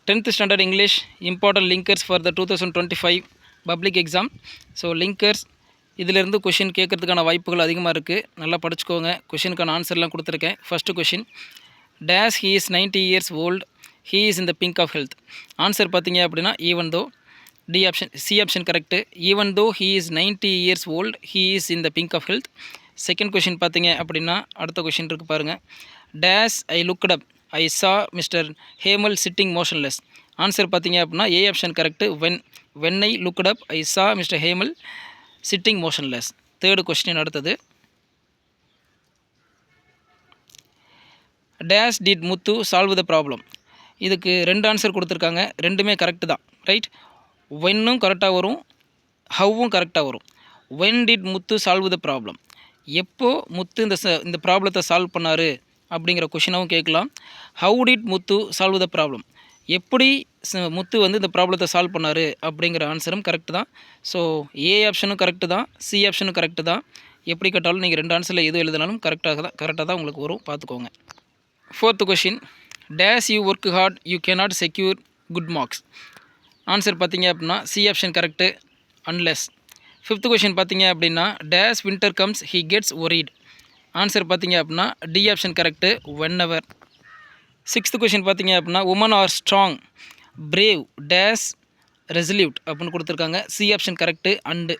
10th standard English important linkers for the 2025 public exam. So linkers இதிலிருந்து question கேட்குறதுக்கான வாய்ப்புகள் அதிகமாக இருக்குது. நல்லா படிச்சுக்கோங்க. கொஷினுக்கான ஆன்சர்லாம் கொடுத்துருக்கேன். First question, though he is 90 years old, he is in the pink of health. Answer பார்த்தீங்க அப்படின்னா even though. D option, C option correct. Even though he is 90 years old, he is in the pink of health. Second question பார்த்தீங்க அப்படின்னா அடுத்த question இருக்குது பாருங்கள். Days I looked up, I saw mister Hemal sitting motionless. Answer பார்த்தீங்க அப்படின்னா A option correct. When I looked up I saw mister Hemal sitting motionless. Third question அடுத்தது, dash did Muthu solve the problem. இதுக்கு ரெண்டு ஆன்சர் கொடுத்துருக்காங்க, ரெண்டுமே correct தான். Right, வென்னும் கரெக்டாக வரும், ஹவ்வும் கரெக்டாக வரும். When did Muthu solve the problem, எப்போ முத்து இந்த ப்ராப்ளத்தை சால்வ் பண்ணார் அப்படிங்கிற கொஷினாகவும் கேட்கலாம். How did Muthu solve the problem, எப்படி முத்து இந்த ப்ராப்ளத்தை சால்வ் பண்ணார் அப்படிங்கிற ஆன்சரும் கரெக்டு தான். ஸோ ஏ ஆப்ஷனும் கரெக்டு தான், சி ஆப்ஷனும் கரெக்டு தான். எப்படி கேட்டாலும் நீங்கள் ரெண்டு ஆன்சரில் எது எழுதினாலும் கரெக்டாக தான் உங்களுக்கு வரும், பார்த்துக்கோங்க. Fourth question, though you work hard you cannot secure good marks. Answer பார்த்தீங்க அப்படின்னா C option correct, unless. Fifth question பார்த்தீங்க அப்படின்னா though winter comes he gets worried. Answer பார்த்தீங்க அப்படின்னா D option correct, whenever. Sixth question பார்த்தீங்க அப்படின்னா women are strong, brave, though, resolute அப்படின்னு கொடுத்துருக்காங்க. C option correct, and.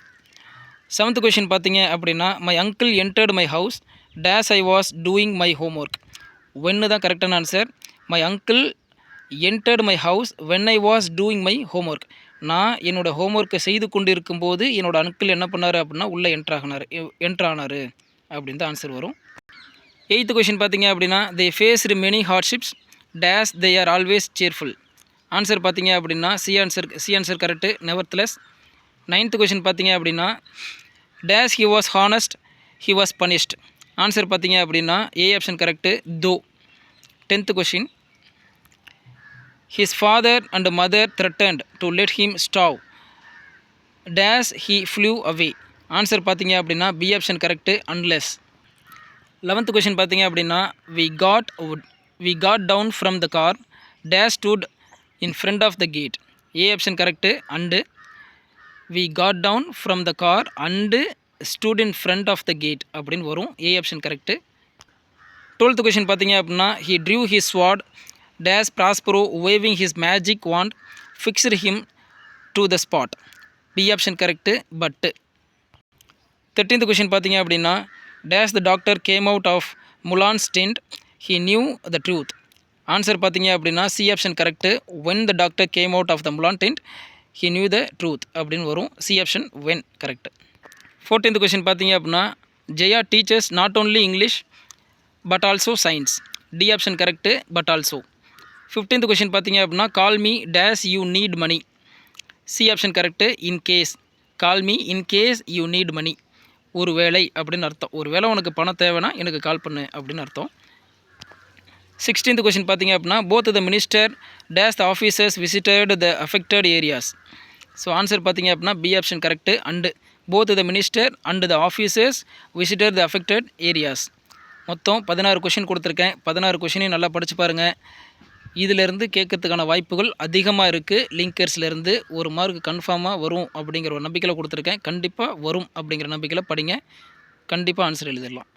Seventh question பார்த்தீங்க அப்படின்னா my uncle entered my house, though I was doing my home work. வென்னு தான் கரெக்டான answer. My uncle entered my house when I was doing my home work. நான் என்னோடய home ஒர்க்கை செய்து கொண்டு இருக்கும்போது என்னோடய அங்கிள் என்ன பண்ணார் அப்படின்னா உள்ளே என்ட்ரானார் அப்படின்னு தான் ஆன்சர் வரும். எயித்து கொஷின் பார்த்தீங்க அப்படின்னா they faced many hardships, dash they are always cheerful. Answer பார்த்தீங்க அப்படின்னா C answer correct, nevertheless. Ninth question பார்த்தீங்க அப்படின்னா dash he was honest he was punished. Answer பார்த்தீங்க அப்படின்னா A option correct, though. Tenth question, his father and mother threatened to let him starve, dash he flew away. Answer பார்த்தீங்க அப்படின்னா B option correct, unless. 11th question பார்த்தீங்க அப்படின்னா we got down from the car, dash stood in front of the gate. A option correct, and. we got down from the car and stood in front of the gate அப்படின்னு வரும். ஏ option correct. 12th question பார்த்தீங்க அப்படின்னா he drew his sword, dash Prospero waving his magic wand fixed him to the spot. B option correct, but. 13th question பார்த்தீங்க அப்படின்னா dash the doctor came out of Mulan's tent, he knew the truth. Answer பார்த்தீங்க அப்படின்னா C option correct, when the doctor came out of the Mulan tent he knew the truth அப்படின்னு வரும். C option when correct. 14th question பார்த்தீங்க அப்படின்னா Jaya teachers not only English but also science. D option correct, but also. 15th question பார்த்தீங்க அப்படின்னா call me though you need money. C option correct, in case. Call me in case you need money, ஒரு வேளை அப்படின்னு அர்த்தம். ஒரு வேளை உனக்கு பணம் தேவைன்னா எனக்கு கால் பண்ணு அப்படின்னு அர்த்தம். 16th கொஷின் பார்த்தீங்க அப்படின்னா both the minister though the officers visited the affected areas. So answer பார்த்தீங்க அப்படின்னா B option correct, and. Both the minister and the officers visited the affected areas. மொத்தம் 16 கொஷின் கொடுத்துருக்கேன். 16 கொஷினையும் நல்லா படித்து பாருங்கள். இதிலேருந்து கேட்கறதுக்கான வாய்ப்புகள் அதிகமாக இருக்குது. லிங்கர்ஸ்லேருந்து ஒரு மார்க் கன்ஃபார்மாக வரும் அப்படிங்கிற ஒரு நம்பிக்கையில் கொடுத்துருக்கேன். கண்டிப்பாக வரும் அப்படிங்கிற நம்பிக்கையில் படிங்க. கண்டிப்பாக ஆன்சர் எழுதிடலாம்.